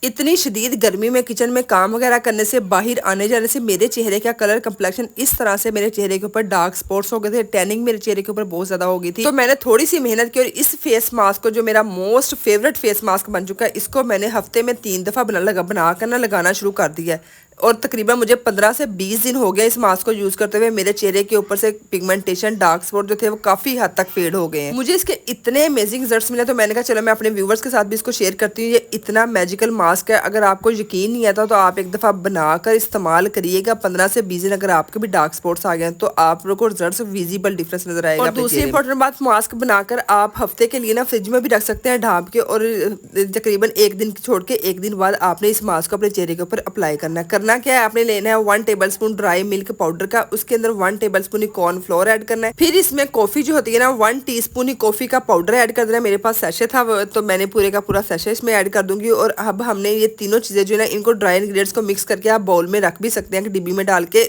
इतनी शदीद गर्मी में किचन में काम वगैरह करने से, बाहर आने जाने से मेरे चेहरे का कलर कम्प्लेक्शन इस तरह से मेरे चेहरे के ऊपर डार्क स्पॉट्स हो गए थे, टैनिंग मेरे चेहरे के ऊपर बहुत ज्यादा हो गई थी। तो मैंने थोड़ी सी मेहनत की और इस फेस मास्क को, जो मेरा मोस्ट फेवरेट फेस मास्क बन चुका है, इसको मैंने हफ्ते में 3 दफा बनाकर ना लगाना शुरू कर दिया है। और तकरीबन मुझे 15 से 20 दिन हो गया इस मास्क को यूज करते हुए। मेरे चेहरे के ऊपर से पिगमेंटेशन, डार्क स्पॉट जो थे वो काफी हद तक फेड हो गए हैं। मुझे इसके इतने अमेजिंग रिजल्ट्स मिले तो मैंने कहा चलो मैं अपने व्यूवर्स के साथ भी इसको शेयर करती हूँ। ये इतना मैजिकल मास्क है, अगर आपको यकीन नहीं आता तो आप एक दफा बनाकर इस्तेमाल करिएगा। 15 से 20 दिन अगर आपके भी डार्क स्पॉट्स आ गए तो आप लोग को रिजल्ट विजिबल डिफरेंस नजर आएगा। और दूसरी इंपॉर्टेंट बात, मास्क बनाकर आप हफ्ते के लिए ना फ्रिज में भी रख सकते हैं ढांप के, और तकरीबन एक दिन छोड़ के एक दिन बाद आपने इस मास्क को अपने चेहरे के ऊपर अप्लाई करना क्या है, आपने लेना है 1 टेबलस्पून ड्राई मिल्क पाउडर का, उसके अंदर 1 टेबलस्पून कॉर्नफ्लोर ऐड करना है। फिर इसमें कॉफी जो होती है ना, 1 टीस्पून ही कॉफी का पाउडर ऐड कर देना है। मेरे पास सैशे था तो मैंने पूरे का पूरा सैशे इसमें ऐड कर दूंगी। और अब हमने ये तीनों चीजें जो है ना, इनको ड्राई इंग्रेडिएंट्स को मिक्स करके आप बाउल में रख भी सकते हैं कि डिब्बी में डाल के,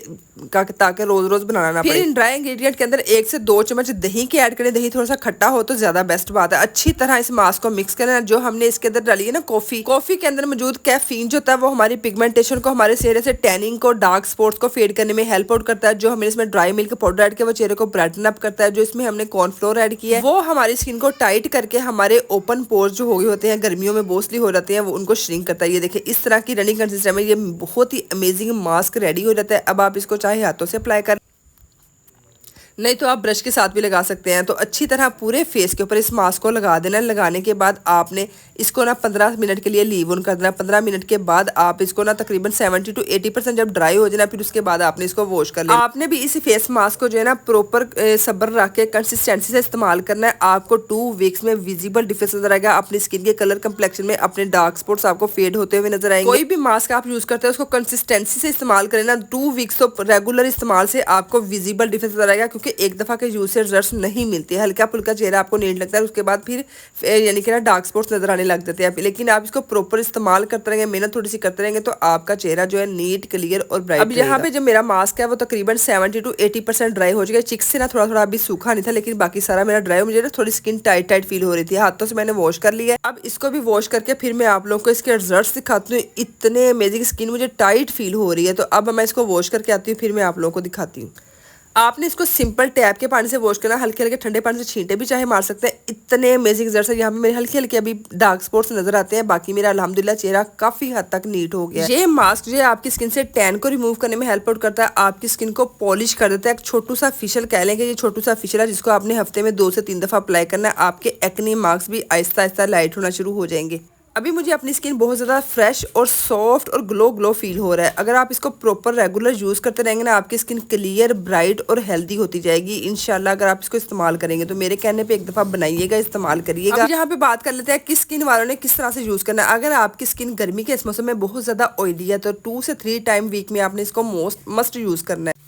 ताकि रोज रोज बनाना ना पड़े। फिर इन ड्राई इंग्रेडिएंट के अंदर 1 से 2 चम्मच दही के ऐड करें। दही थोड़ा सा खट्टा हो तो ज्यादा बेस्ट बात है। अच्छी तरह इस मास्क को मिक्स करना। जो हमने इसके अंदर डाली है ना कॉफी के अंदर मौजूद कैफीन जो होता है वो हमारी पिगमेंटेशन को, हमारे चेहरे से टैनिंग को, डार्क स्पॉट्स को फेड करने में हेल्प आउट करता है। जो हमने इसमें ड्राई मिल्क पाउडर ऐड किया वो चेहरे को ब्राइटन अप करता है। जो इसमें हमने कॉर्नफ्लोर ऐड किया है वो हमारी स्किन को टाइट करके हमारे ओपन पोर्स जो हो गए होते हैं, गर्मियों में मोस्टली हो जाते हैं, वो उनको श्रिंक करता है। ये देखिए इस तरह की रनिंग कंसिस्टेंसी में ये बहुत ही अमेजिंग मास्क रेडी हो जाता है। अब आप इसको चाहे हाथों से अप्लाई कर, नहीं तो आप ब्रश के साथ भी लगा सकते हैं। तो अच्छी तरह पूरे फेस के ऊपर इस मास्क को लगा देना। लगाने के बाद आपने इसको ना 15 मिनट के लिए लीव ऑन कर देना। 15 मिनट के बाद आप इसको ना तकरीबन 70 to 80% जब ड्राई हो जाना, फिर उसके बाद आपने इसको वॉश कर लेना। आपने भी इस फेस मास्क को जो है ना प्रॉपर सब्र रख के कंसिस्टेंसी से इस्तेमाल करना है। आपको 2 वीक्स में विजिबल डिफरेंस नजर आएगा। अपनी स्किन के कलर कम्प्लेक्शन में, अपने डार्क स्पॉट्स आपको फेड होते हुए नजर आएंगे। कोई भी मास्क आप यूज करते हैं उसको कंसिस्टेंसी से इस्तेमाल करें ना। 2 वीक्स तो रेगुलर इस्तेमाल से आपको विजिबल डिफरेंस नजर आएगा, क्योंकि एक दफा के यूज से रिजल्ट नहीं मिलती है। हल्का फुल्का चेहरा आपको नीट लगता है, उसके बाद फिर यानी कि ना डार्क स्पॉट्स नजर आने लग जाते हैं। लेकिन आप इसको प्रॉपर इस्तेमाल करते रहेंगे, मेहनत थोड़ी सी करते रहेंगे, तो आपका चेहरा जो है नीट, क्लियर और ब्राइट। अब यहाँ पे जो मेरा मास्क है वो तकरीबन 70 to 80% ड्राई हो चुका है। चिक्स से ना थोड़ा थोड़ा अभी सूखा नहीं था, लेकिन बाकी सारा मेरा ड्राई। मुझे ना थोड़ी स्किन टाइट फील हो रही थी। हाथों से मैंने वॉश कर लिया। अब इसको भी वॉश करके फिर मैं आप लोगों को इसके रिजल्ट दिखाती हूँ। इतने अमेजिंग स्किन मुझे टाइट फील हो रही है। तो अब मैं इसको वॉश करके आती हूँ, फिर मैं आप लोगों को दिखाती हूँ। आपने इसको सिंपल टैप के पानी से वॉश करना। हल्के हल्के ठंडे पानी से छींटे भी चाहे मार सकते हैं। इतने अमेजिंग रिजल्ट्स है। यहाँ पे मेरे हल्के हल्के अभी डार्क स्पॉट्स नजर आते हैं, बाकी मेरा अल्हम्दुलिल्लाह चेहरा काफी हद तक नीट हो गया है। ये मास्क जो है आपकी स्किन से टैन को रिमूव करने में हेल्प आउट करता है, आपकी स्किन को पॉलिश कर देता है। एक छोटू सा फेशियल कह लेंगे, ये छोटू सा फेशियल है जिसको आपने हफ्ते में 2 से 3 दफा अप्लाई करना है। आपके एक्ने मार्क्स भी आहिस्ता आहिस्ता लाइट होना शुरू हो जाएंगे। अभी मुझे अपनी स्किन बहुत ज़्यादा फ्रेश और सॉफ्ट और ग्लो फील हो रहा है। अगर आप इसको प्रॉपर रेगुलर यूज़ करते रहेंगे ना, आपकी स्किन क्लियर, ब्राइट और हेल्दी होती जाएगी इंशाल्लाह। अगर आप इसको इस्तेमाल करेंगे तो मेरे कहने पे एक दफ़ा बनाइएगा, इस्तेमाल करिएगा। अब यहाँ पे बात कर लेते हैं कि स्किन वालों ने किस तरह से यूज़ करना है। अगर आपकी स्किन गर्मी के इस मौसम में बहुत ज़्यादा ऑयली है तो 2 से 3 टाइम वीक में आपने इसको मस्ट यूज़ करना है।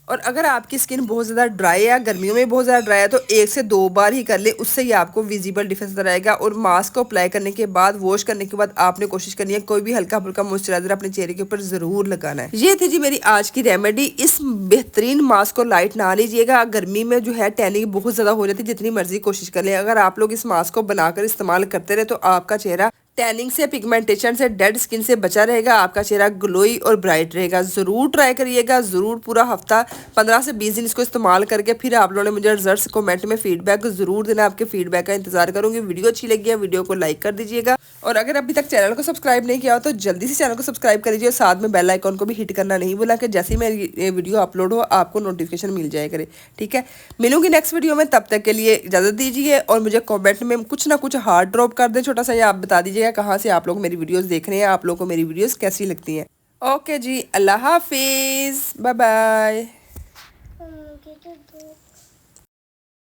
और अगर आपकी स्किन बहुत ज़्यादा ड्राई है, गर्मियों में बहुत ज़्यादा ड्राई है, तो 1 से 2 बार ही कर ले, उससे ही आपको विजिबल डिफरेंस नजर आएगा। और मास्क को अप्लाई करने के बाद, वॉश करने के बाद आपने कोशिश करनी है कोई भी हल्का फुल्का मॉइस्चराइजर अपने चेहरे के ऊपर ज़रूर लगाना है। ये थी जी मेरी आज की रेमेडी। इस बेहतरीन मास्क को लाइट ना लीजिएगा। गर्मी में जो है टैनिंग बहुत ज़्यादा हो जाती है, जितनी मर्जी कोशिश कर ले। अगर आप लोग इस मास्क को बनाकर इस्तेमाल करते रहे तो आपका चेहरा टैनिंग से, पिगमेंटेशन से, डेड स्किन से बचा रहेगा। आपका चेहरा ग्लोई और ब्राइट रहेगा। ज़रूर ट्राई करिएगा, ज़रूर पूरा हफ्ता 15 से 20 दिन इसको इस्तेमाल करके फिर आप लोगों ने मुझे रिजल्ट्स कमेंट में फीडबैक ज़रूर देना। आपके फीडबैक का इंतजार करूंगी। वीडियो अच्छी लगी है वीडियो को लाइक कर दीजिएगा, और अगर अभी तक चैनल को सब्सक्राइब नहीं किया हो तो जल्दी से चैनल को सब्सक्राइब कर लीजिए। साथ में बेल आइकॉन को भी हिट करना नहीं भूला, कि जैसे ही मेरी वीडियो अपलोड हो आपको नोटिफिकेशन मिल जाए करे। ठीक है, मिलूंगी नेक्स्ट वीडियो में। तब तक के लिए इजाज़त दीजिए, और मुझे कॉमेंट में कुछ ना कुछ हार्ट ड्रॉप कर दें छोटा सा, या आप बता दीजिएगा कहाँ से आप लोग मेरी वीडियोस देख रहे हैं, आप लोगों को मेरी वीडियोस कैसी लगती हैं। ओके जी, अल्लाह हाफिज़, बाय बाय।